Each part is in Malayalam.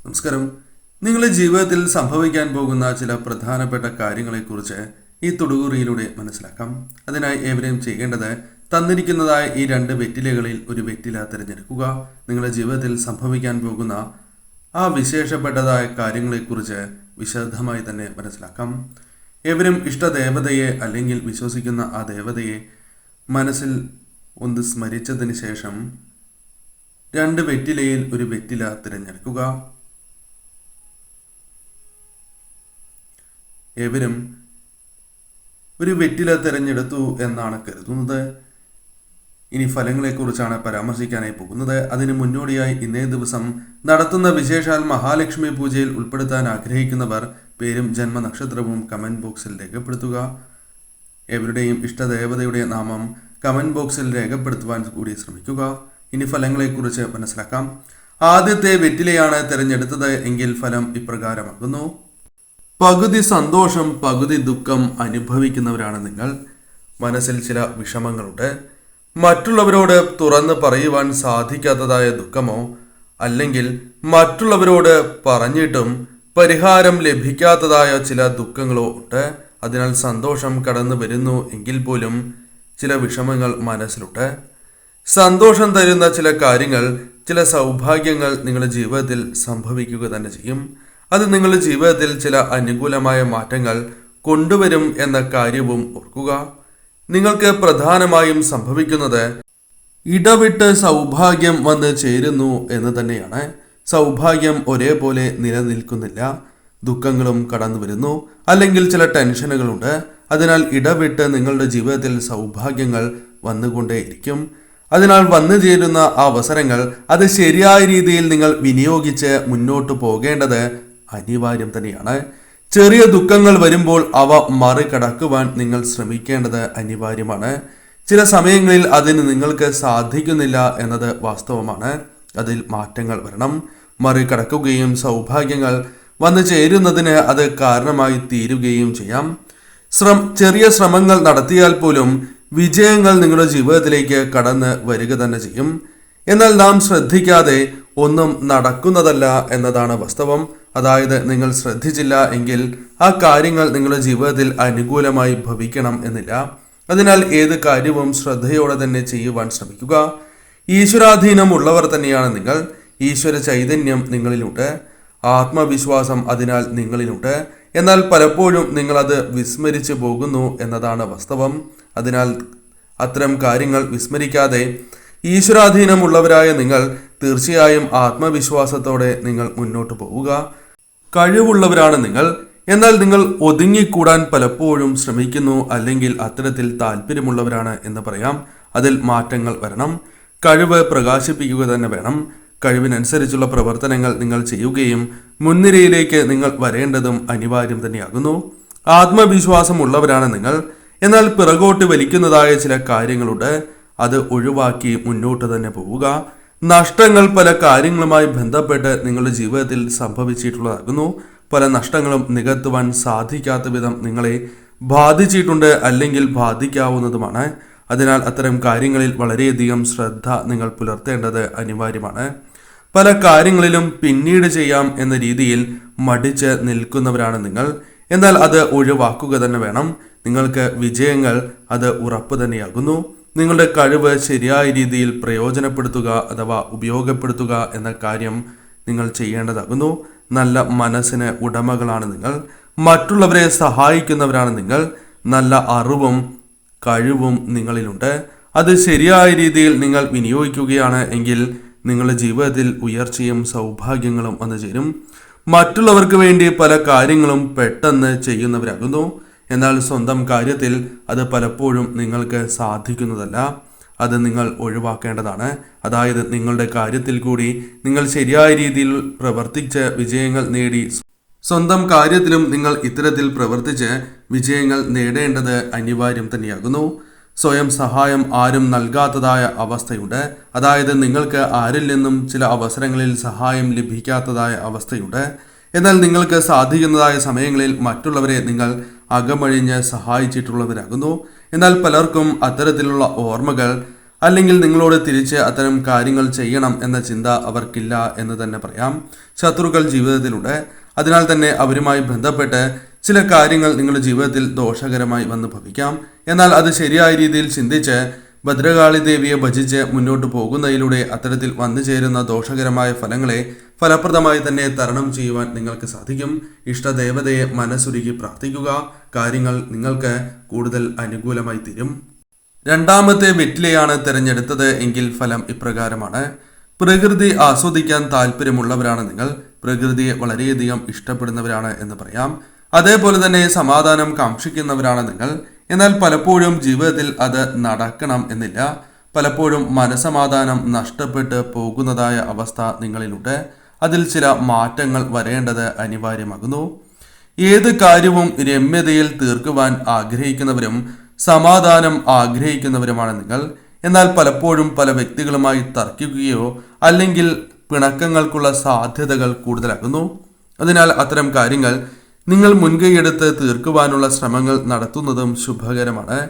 നമസ്കാരം. നിങ്ങളുടെ ജീവിതത്തിൽ സംഭവിക്കാൻ പോകുന്ന ചില പ്രധാനപ്പെട്ട കാര്യങ്ങളെക്കുറിച്ച് ഈ തൊടുകുറിയിലൂടെ മനസ്സിലാക്കാം. അതിനായി ഏവരെയും ചെയ്യേണ്ടത് തന്നിരിക്കുന്നതായ ഈ 2 വെറ്റിലകളിൽ ഒരു വെറ്റില തിരഞ്ഞെടുക്കുക. നിങ്ങളുടെ ജീവിതത്തിൽ സംഭവിക്കാൻ പോകുന്ന ആ വിശേഷപ്പെട്ടതായ കാര്യങ്ങളെക്കുറിച്ച് വിശദമായി തന്നെ മനസ്സിലാക്കാം. ഏവരും ഇഷ്ടദേവതയെ അല്ലെങ്കിൽ വിശ്വസിക്കുന്ന ആ ദേവതയെ മനസ്സിൽ ഒന്ന് സ്മരിച്ചതിന് ശേഷം 2 വെറ്റിലയിൽ ഒരു വെറ്റില തിരഞ്ഞെടുക്കുക. ഏവരും ഒരു വെറ്റില തിരഞ്ഞെടുത്തു എന്നാണ് കരുതുന്നത്. ഇനി ഫലങ്ങളെക്കുറിച്ചാണ് പരാമർശിക്കാനായി പോകുന്നത്. അതിന് മുന്നോടിയായി ഇന്നേ ദിവസം നടത്തുന്ന വിശേഷാൽ മഹാലക്ഷ്മി പൂജയിൽ ഉൾപ്പെടുത്താൻ ആഗ്രഹിക്കുന്നവർ പേരും ജന്മനക്ഷത്രവും കമന്റ് ബോക്സിൽ രേഖപ്പെടുത്തുക. ഏവരുടെയും ഇഷ്ടദേവതയുടെ നാമം കമന്റ് ബോക്സിൽ രേഖപ്പെടുത്തുവാൻ കൂടി ശ്രമിക്കുക. ഇനി ഫലങ്ങളെക്കുറിച്ച് മനസ്സിലാക്കാം. ആദ്യത്തെ വെറ്റിലയാണ് തിരഞ്ഞെടുത്തത് എങ്കിൽ ഫലം ഇപ്രകാരമാകുന്നു. പകുതി സന്തോഷം പകുതി ദുഃഖം അനുഭവിക്കുന്നവരാണ് നിങ്ങൾ. മനസ്സിൽ ചില വിഷമങ്ങളുണ്ട്. മറ്റുള്ളവരോട് തുറന്ന് പറയുവാൻ സാധിക്കാത്തതായ ദുഃഖമോ അല്ലെങ്കിൽ മറ്റുള്ളവരോട് പറഞ്ഞിട്ടും പരിഹാരം ലഭിക്കാത്തതായ ചില ദുഃഖങ്ങളോ ഉണ്ട്. അതിനാൽ സന്തോഷം കടന്നു വരുന്നു എങ്കിൽ പോലും ചില വിഷമങ്ങൾ മനസ്സിലുണ്ട്. സന്തോഷം തരുന്ന ചില കാര്യങ്ങൾ, ചില സൗഭാഗ്യങ്ങൾ നിങ്ങളുടെ ജീവിതത്തിൽ സംഭവിക്കുക തന്നെ ചെയ്യും. അത് നിങ്ങളുടെ ജീവിതത്തിൽ ചില അനുകൂലമായ മാറ്റങ്ങൾ കൊണ്ടുവരും എന്ന കാര്യവും ഓർക്കുക. നിങ്ങൾക്ക് പ്രധാനമായും സംഭവിക്കുന്നത് ഇടവിട്ട് സൗഭാഗ്യം വന്ന് ചേരുന്നു എന്ന് തന്നെയാണ്. സൗഭാഗ്യം ഒരേപോലെ നിലനിൽക്കുന്നില്ല. ദുഃഖങ്ങളും കടന്നു വരുന്നു, അല്ലെങ്കിൽ ചില ടെൻഷനുകളുണ്ട്. അതിനാൽ ഇടവിട്ട് നിങ്ങളുടെ ജീവിതത്തിൽ സൗഭാഗ്യങ്ങൾ വന്നുകൊണ്ടേയിരിക്കും. അതിനാൽ വന്നു ചേരുന്ന ആ അവസരങ്ങൾ അത് ശരിയായ രീതിയിൽ നിങ്ങൾ വിനിയോഗിച്ച് മുന്നോട്ട് പോകേണ്ടത് അനിവാര്യം തന്നെയാണ്. ചെറിയ ദുഃഖങ്ങൾ വരുമ്പോൾ അവ മറികടക്കുവാൻ നിങ്ങൾ ശ്രമിക്കേണ്ടത് അനിവാര്യമാണ്. ചില സമയങ്ങളിൽ അതിന് നിങ്ങൾക്ക് സാധിക്കുന്നില്ല എന്നത് വാസ്തവമാണ്. അതിൽ മാറ്റങ്ങൾ വരണം. മറികടക്കുകയും സൗഭാഗ്യങ്ങൾ വന്നു ചേരുന്നതിന് അത് കാരണമായി തീരുകയും ചെയ്യാം. ചെറിയ ശ്രമങ്ങൾ നടത്തിയാൽ പോലും വിജയങ്ങൾ നിങ്ങളുടെ ജീവിതത്തിലേക്ക് കടന്ന് വരിക തന്നെ ചെയ്യും. എന്നാൽ നാം ശ്രദ്ധിക്കാതെ ഒന്നും നടക്കുന്നതല്ല എന്നതാണ് വാസ്തവം. അതായത് നിങ്ങൾ ശ്രദ്ധിച്ചില്ല എങ്കിൽ ആ കാര്യങ്ങൾ നിങ്ങളുടെ ജീവിതത്തിൽ അനുകൂലമായി ഭവിക്കണം എന്നില്ല. അതിനാൽ ഏത് കാര്യവും ശ്രദ്ധയോടെ തന്നെ ചെയ്യുവാൻ ശ്രമിക്കുക. ഈശ്വരാധീനം ഉള്ളവർ തന്നെയാണ് നിങ്ങൾ. ഈശ്വര ചൈതന്യം നിങ്ങളിലുണ്ട്. ആത്മവിശ്വാസം അതിനാൽ നിങ്ങളിലുണ്ട്. എന്നാൽ പലപ്പോഴും നിങ്ങളത് വിസ്മരിച്ചു പോകുന്നു എന്നതാണ് വാസ്തവം. അതിനാൽ അത്തരം കാര്യങ്ങൾ വിസ്മരിക്കാതെ ഈശ്വരാധീനമുള്ളവരായ നിങ്ങൾ തീർച്ചയായും ആത്മവിശ്വാസത്തോടെ നിങ്ങൾ മുന്നോട്ട് പോവുക. കഴിവുള്ളവരാണ് നിങ്ങൾ. എന്നാൽ നിങ്ങൾ ഒതുങ്ങിക്കൂടാൻ പലപ്പോഴും ശ്രമിക്കുന്നു, അല്ലെങ്കിൽ അത്തരത്തിൽ താല്പര്യമുള്ളവരാണ് എന്ന് പറയാം. അതിൽ മാറ്റങ്ങൾ വരണം. കഴിവ് പ്രകാശിപ്പിക്കുക തന്നെ വേണം. കഴിവിനനുസരിച്ചുള്ള പ്രവർത്തനങ്ങൾ നിങ്ങൾ ചെയ്യുകയും മുൻനിരയിലേക്ക് നിങ്ങൾ വരേണ്ടതും അനിവാര്യം തന്നെയാകുന്നു. ആത്മവിശ്വാസമുള്ളവരാണ് നിങ്ങൾ. എന്നാൽ പിറകോട്ട് വലിക്കുന്നതായ ചില കാര്യങ്ങളുണ്ട്. അത് ഒഴിവാക്കി മുന്നോട്ട് തന്നെ പോവുക. നഷ്ടങ്ങൾ പല കാര്യങ്ങളുമായി ബന്ധപ്പെട്ട് നിങ്ങളുടെ ജീവിതത്തിൽ സംഭവിച്ചിട്ടുള്ളതാകുന്നു. പല നഷ്ടങ്ങളും നികത്തുവാൻ സാധിക്കാത്ത വിധം നിങ്ങളെ ബാധിച്ചിട്ടുണ്ട്, അല്ലെങ്കിൽ ബാധിക്കാവുന്നതുമാണ്. അതിനാൽ അത്തരം കാര്യങ്ങളിൽ വളരെയധികം ശ്രദ്ധ നിങ്ങൾ പുലർത്തേണ്ടത് അനിവാര്യമാണ്. പല കാര്യങ്ങളിലും പിന്നീട് ചെയ്യാം എന്ന രീതിയിൽ മടിച്ച് നിൽക്കുന്നവരാണ് നിങ്ങൾ. എന്നാൽ അത് ഒഴിവാക്കുക തന്നെ വേണം. നിങ്ങൾക്ക് വിജയങ്ങൾ അത് ഉറപ്പ് തന്നെയാകുന്നു. നിങ്ങളുടെ കഴിവ് ശരിയായ രീതിയിൽ പ്രയോജനപ്പെടുത്തുക അഥവാ ഉപയോഗപ്പെടുത്തുക എന്ന കാര്യം നിങ്ങൾ ചെയ്യേണ്ടതാകുന്നു. നല്ല മനസ്സിന് ഉടമകളാണ് നിങ്ങൾ. മറ്റുള്ളവരെ സഹായിക്കുന്നവരാണ് നിങ്ങൾ. നല്ല അറിവും കഴിവും നിങ്ങളിലുണ്ട്. അത് ശരിയായ രീതിയിൽ നിങ്ങൾ വിനിയോഗിക്കുകയാണ് എങ്കിൽ നിങ്ങളുടെ ജീവിതത്തിൽ ഉയർച്ചയും സൗഭാഗ്യങ്ങളും വന്നു ചേരും. മറ്റുള്ളവർക്ക് വേണ്ടി പല കാര്യങ്ങളും പെട്ടെന്ന് ചെയ്യുന്നവരാകുന്നു. എന്നാൽ സ്വന്തം കാര്യത്തിൽ അത് പലപ്പോഴും നിങ്ങൾക്ക് സാധിക്കുന്നതല്ല. അത് നിങ്ങൾ ഒഴിവാക്കേണ്ടതാണ്. അതായത് നിങ്ങളുടെ കാര്യത്തിൽ കൂടി നിങ്ങൾ ശരിയായ രീതിയിൽ പ്രവർത്തിച്ച് വിജയങ്ങൾ നേടി സ്വന്തം കാര്യത്തിലും നിങ്ങൾ ഇത്തരത്തിൽ പ്രവർത്തിച്ച് വിജയങ്ങൾ നേടേണ്ടത് അനിവാര്യം തന്നെയാകുന്നു. സ്വയം സഹായം ആരും നൽകാത്തതായ അവസ്ഥയുണ്ട്. അതായത് നിങ്ങൾക്ക് ആരിൽ നിന്നും ചില അവസരങ്ങളിൽ സഹായം ലഭിക്കാത്തതായ അവസ്ഥയുണ്ട്. എന്നാൽ നിങ്ങൾക്ക് സാധിക്കുന്നതായ സമയങ്ങളിൽ മറ്റുള്ളവരെ നിങ്ങൾ അകമഴിഞ്ഞ് സഹായിച്ചിട്ടുള്ളവരാകുന്നു. എന്നാൽ പലർക്കും അത്തരത്തിലുള്ള ഓർമ്മകൾ അല്ലെങ്കിൽ നിങ്ങളോട് തിരിച്ച് അത്തരം കാര്യങ്ങൾ ചെയ്യണം എന്ന ചിന്ത അവർക്കില്ല എന്ന് തന്നെ പറയാം. ശത്രുക്കൾ ജീവിതത്തിലുണ്ട്. അതിനാൽ തന്നെ അവരുമായി ബന്ധപ്പെട്ട് ചില കാര്യങ്ങൾ നിങ്ങളുടെ ജീവിതത്തിൽ ദോഷകരമായി വന്ന് ഭവിക്കാം. എന്നാൽ അത് ശരിയായ രീതിയിൽ ചിന്തിച്ച് ഭദ്രകാളി ദേവിയെ ഭജിച്ച് മുന്നോട്ട് പോകുന്നതിലൂടെ അത്തരത്തിൽ വന്നു ചേരുന്ന ദോഷകരമായ ഫലങ്ങളെ ഫലപ്രദമായി തന്നെ തരണം ചെയ്യുവാൻ നിങ്ങൾക്ക് സാധിക്കും. ഇഷ്ടദേവതയെ മനസ്സുരുകി പ്രാർത്ഥിക്കുക. കാര്യങ്ങൾ നിങ്ങൾക്ക് കൂടുതൽ അനുകൂലമായി തീരും. രണ്ടാമത്തെ വെറ്റിലയാണ് തിരഞ്ഞെടുത്തത് എങ്കിൽ ഫലം ഇപ്രകാരമാണ്. പ്രകൃതി ആസ്വദിക്കാൻ താല്പര്യമുള്ളവരാണ് നിങ്ങൾ. പ്രകൃതിയെ വളരെയധികം ഇഷ്ടപ്പെടുന്നവരാണ് എന്ന് പറയാം. അതേപോലെ തന്നെ സമാധാനം കാക്ഷിക്കുന്നവരാണ് നിങ്ങൾ. എന്നാൽ പലപ്പോഴും ജീവിതത്തിൽ അത് നടക്കണം എന്നില്ല. പലപ്പോഴും മനസമാധാനം നഷ്ടപ്പെട്ട് പോകുന്നതായ അവസ്ഥ നിങ്ങളിലുണ്ട്. അതിൽ ചില മാറ്റങ്ങൾ വരേണ്ടത് അനിവാര്യമാകുന്നു. ഏത് കാര്യവും രമ്യതയിൽ തീർക്കുവാൻ ആഗ്രഹിക്കുന്നവരും സമാധാനം ആഗ്രഹിക്കുന്നവരുമാണ് നിങ്ങൾ. എന്നാൽ പലപ്പോഴും പല വ്യക്തികളുമായി തർക്കിക്കുകയോ അല്ലെങ്കിൽ പിണക്കങ്ങൾക്കുള്ള സാധ്യതകൾ കൂടുതലാകുന്നു. അതിനാൽ അത്തരം കാര്യങ്ങൾ നിങ്ങൾ മുൻകൈയെടുത്ത് തീർക്കുവാനുള്ള ശ്രമങ്ങൾ നടത്തുന്നതും ശുഭകരമാണ്.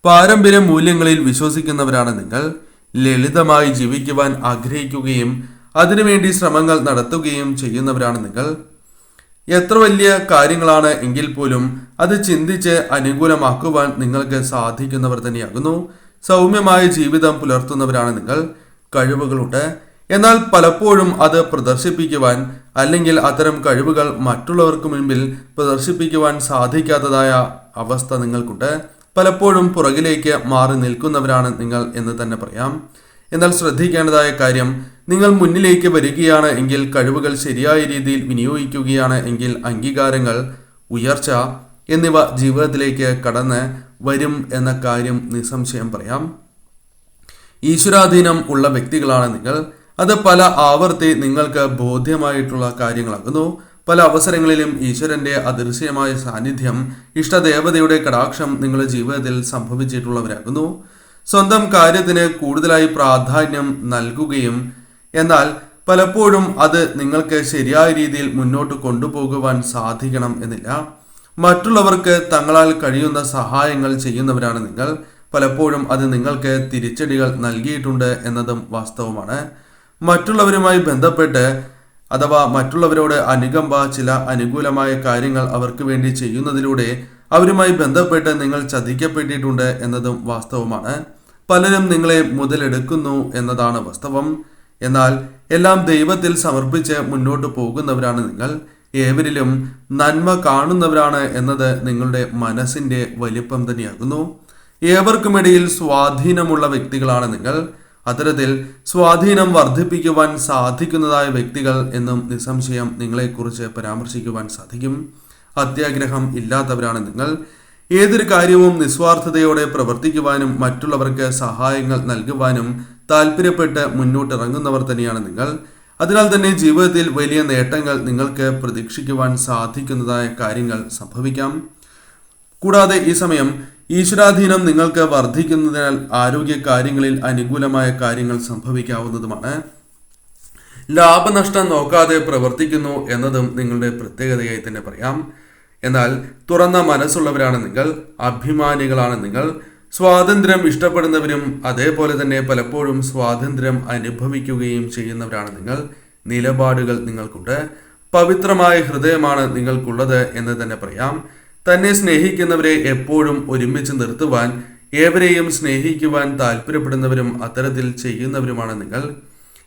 പാരമ്പര്യ മൂല്യങ്ങളിൽ വിശ്വസിക്കുന്നവരാണ് നിങ്ങൾ. ലളിതമായി ജീവിക്കുവാൻ ആഗ്രഹിക്കുകയും അതിനുവേണ്ടി ശ്രമങ്ങൾ നടത്തുകയും ചെയ്യുന്നവരാണ് നിങ്ങൾ. എത്ര വലിയ കാര്യങ്ങളാണ് എങ്കിൽ പോലും അത് ചിന്തിച്ച് അനുകൂലമാക്കുവാൻ നിങ്ങൾക്ക് സാധിക്കുന്നവർ തന്നെയാകുന്നു. സൗമ്യമായ ജീവിതം പുലർത്തുന്നവരാണ് നിങ്ങൾ. കഴിവുകളുണ്ട്. എന്നാൽ പലപ്പോഴും അത് പ്രദർശിപ്പിക്കുവാൻ അല്ലെങ്കിൽ അത്തരം കഴിവുകൾ മറ്റുള്ളവർക്ക് മുൻപിൽ പ്രദർശിപ്പിക്കുവാൻ സാധിക്കാത്തതായ അവസ്ഥ നിങ്ങൾക്കുണ്ട്. പലപ്പോഴും പുറകിലേക്ക് മാറി നിൽക്കുന്നവരാണ് നിങ്ങൾ എന്ന് തന്നെ പറയാം. എന്നാൽ ശ്രദ്ധിക്കേണ്ടതായ കാര്യം, നിങ്ങൾ മുന്നിലേക്ക് വരികയാണ് എങ്കിൽ, കഴിവുകൾ ശരിയായ രീതിയിൽ വിനിയോഗിക്കുകയാണ് എങ്കിൽ അംഗീകാരങ്ങൾ, ഉയർച്ച എന്നിവ ജീവിതത്തിലേക്ക് കടന്ന് വരും എന്ന കാര്യം നിസ്സംശയം പറയാം. ഈശ്വരാധീനം ഉള്ള വ്യക്തികളാണ് നിങ്ങൾ. അത് പല ആവർത്തി നിങ്ങൾക്ക് ബോധ്യമായിട്ടുള്ള കാര്യങ്ങളാകുന്നു. പല അവസരങ്ങളിലും ഈശ്വരന്റെ അദൃശ്യമായ സാന്നിധ്യം, ഇഷ്ടദേവതയുടെ കടാക്ഷം നിങ്ങളുടെ ജീവിതത്തിൽ സംഭവിച്ചിട്ടുള്ളവരാകുന്നു. സ്വന്തം കാര്യത്തിന് കൂടുതലായി പ്രാധാന്യം നൽകുകയും എന്നാൽ പലപ്പോഴും അത് നിങ്ങൾക്ക് ശരിയായ രീതിയിൽ മുന്നോട്ട് കൊണ്ടുപോകുവാൻ സാധിക്കണം എന്നില്ല. മറ്റുള്ളവർക്ക് തങ്ങളാൽ കഴിയുന്ന സഹായങ്ങൾ ചെയ്യുന്നവരാണ് നിങ്ങൾ. പലപ്പോഴും അത് നിങ്ങൾക്ക് തിരിച്ചടികൾ നൽകിയിട്ടുണ്ട് എന്നതും വാസ്തവമാണ്. മറ്റുള്ളവരുമായി ബന്ധപ്പെട്ട് അഥവാ മറ്റുള്ളവരോട് അനുകമ്പ, ചില അനുകൂലമായ കാര്യങ്ങൾ അവർക്ക് വേണ്ടി ചെയ്യുന്നതിലൂടെ അവരുമായി ബന്ധപ്പെട്ട് നിങ്ങൾ ചതിക്കപ്പെട്ടിട്ടുണ്ട് എന്നതും വാസ്തവമാണ്. പലരും നിങ്ങളെ മുതലെടുക്കുന്നു എന്നതാണ് വാസ്തവം. എന്നാൽ എല്ലാം ദൈവത്തിൽ സമർപ്പിച്ച് മുന്നോട്ട് പോകുന്നവരാണ് നിങ്ങൾ. ഏവരിലും നന്മ കാണുന്നവരാണ് എന്നത് നിങ്ങളുടെ മനസ്സിന്റെ വലിപ്പം തന്നെയാകുന്നു. ഏവർക്കുമിടയിൽ സ്വാധീനമുള്ള വ്യക്തികളാണ് നിങ്ങൾ. അത്തരത്തിൽ സ്വാധീനം വർദ്ധിപ്പിക്കുവാൻ സാധിക്കുന്നതായ വ്യക്തികൾ എന്നും നിസ്സംശയം നിങ്ങളെക്കുറിച്ച് പരാമർശിക്കുവാൻ സാധിക്കും. അത്യാഗ്രഹം ഇല്ലാത്തവരാണ് നിങ്ങൾ. ഏതൊരു കാര്യവും നിസ്വാർത്ഥതയോടെ പ്രവർത്തിക്കുവാനും മറ്റുള്ളവർക്ക് സഹായങ്ങൾ നൽകുവാനും താല്പര്യപ്പെട്ട് മുന്നോട്ടിറങ്ങുന്നവർ തന്നെയാണ് നിങ്ങൾ. അതിനാൽ തന്നെ ജീവിതത്തിൽ വലിയ നേട്ടങ്ങൾ നിങ്ങൾക്ക് പ്രതീക്ഷിക്കുവാൻ സാധിക്കുന്നതായ കാര്യങ്ങൾ സംഭവിക്കാം. കൂടാതെ ഈ സമയം ഈശ്വരാധീനം നിങ്ങൾക്ക് വർദ്ധിക്കുന്നതിനാൽ ആരോഗ്യ കാര്യങ്ങളിൽ അനുകൂലമായ കാര്യങ്ങൾ സംഭവിക്കാവുന്നതുമാണ്. ലാഭനഷ്ടം നോക്കാതെ പ്രവർത്തിക്കുന്നു എന്നതും നിങ്ങളുടെ പ്രത്യേകതയായി തന്നെ പറയാം. എന്നാൽ തുറന്ന മനസ്സുള്ളവരാണ് നിങ്ങൾ. അഭിമാനികളാണ് നിങ്ങൾ. സ്വാതന്ത്ര്യം ഇഷ്ടപ്പെടുന്നവരും അതേപോലെ തന്നെ പലപ്പോഴും സ്വാതന്ത്ര്യം അനുഭവിക്കുകയും ചെയ്യുന്നവരാണ് നിങ്ങൾ. നിലപാടുകൾ നിങ്ങൾക്കുണ്ട്. പവിത്രമായ ഹൃദയമാണ് നിങ്ങൾക്കുള്ളത് എന്ന് തന്നെ പറയാം. തന്നെ സ്നേഹിക്കുന്നവരെ എപ്പോഴും ഒരുമിച്ച് നിർത്തുവാൻ, ഏവരെയും സ്നേഹിക്കുവാൻ താല്പര്യപ്പെടുന്നവരും അത്തരത്തിൽ ചെയ്യുന്നവരുമാണ് നിങ്ങൾ.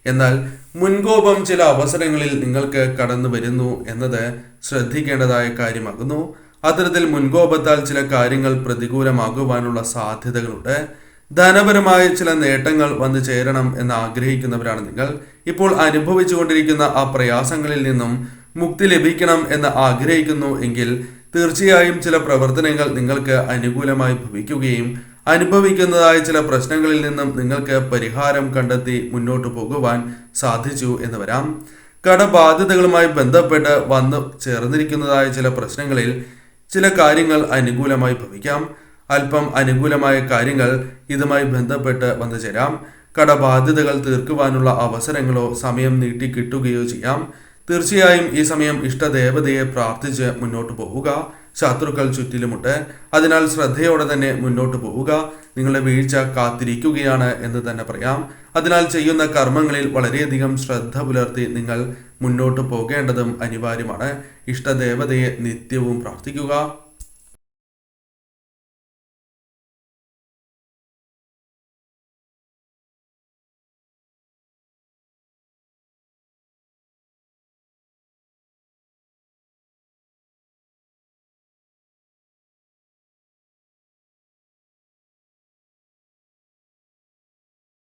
എന്നാൽ മുൻകോപം ചില അവസരങ്ങളിൽ നിങ്ങൾക്ക് കടന്നു വരുന്നു എന്നത് ശ്രദ്ധിക്കേണ്ടതായ കാര്യമാകുന്നു. അത്തരത്തിൽ മുൻകോപത്താൽ ചില കാര്യങ്ങൾ പ്രതികൂലമാകുവാനുള്ള സാധ്യതകളുണ്ട്. ധനപരമായ ചില നേട്ടങ്ങൾ വന്നു ചേരണം എന്ന് ആഗ്രഹിക്കുന്നവരാണ് നിങ്ങൾ. ഇപ്പോൾ അനുഭവിച്ചുകൊണ്ടിരിക്കുന്ന ആ പ്രയാസങ്ങളിൽ നിന്നും മുക്തി ലഭിക്കണം എന്ന് ആഗ്രഹിക്കുന്നു എങ്കിൽ തീർച്ചയായും ചില പ്രവർത്തനങ്ങൾ നിങ്ങൾക്ക് അനുകൂലമായി ഭവിക്കുകയും അനുഭവിക്കുന്നതായ ചില പ്രശ്നങ്ങളിൽ നിന്നും നിങ്ങൾക്ക് പരിഹാരം കണ്ടെത്തി മുന്നോട്ട് പോകുവാൻ സാധിച്ചു എന്ന് വരാം. കടബാധ്യതകളുമായി ബന്ധപ്പെട്ട് വന്നു ചേർന്നിരിക്കുന്നതായ ചില പ്രശ്നങ്ങളിൽ ചില കാര്യങ്ങൾ അനുകൂലമായി ഭവിക്കാം. അല്പം അനുകൂലമായ കാര്യങ്ങൾ ഇതുമായി ബന്ധപ്പെട്ട് വന്നു ചേരാം. കടബാധ്യതകൾ തീർക്കുവാനുള്ള അവസരങ്ങളോ സമയം നീട്ടി കിട്ടുകയോ ചെയ്യാം. തീർച്ചയായും ഈ സമയം ഇഷ്ടദേവതയെ പ്രാർത്ഥിച്ച് മുന്നോട്ട് പോവുക. ശത്രുക്കൾ ചുറ്റിലുമുണ്ട്. അതിനാൽ ശ്രദ്ധയോടെ തന്നെ മുന്നോട്ട് പോവുക. നിങ്ങളുടെ വീഴ്ച കാത്തിരിക്കുകയാണ് എന്ന് തന്നെ പറയാം. അതിനാൽ ചെയ്യുന്ന കർമ്മങ്ങളിൽ വളരെയധികം ശ്രദ്ധ പുലർത്തി നിങ്ങൾ മുന്നോട്ട് പോകേണ്ടതും അനിവാര്യമാണ്. ഇഷ്ടദേവതയെ നിത്യവും പ്രാർത്ഥിക്കുക.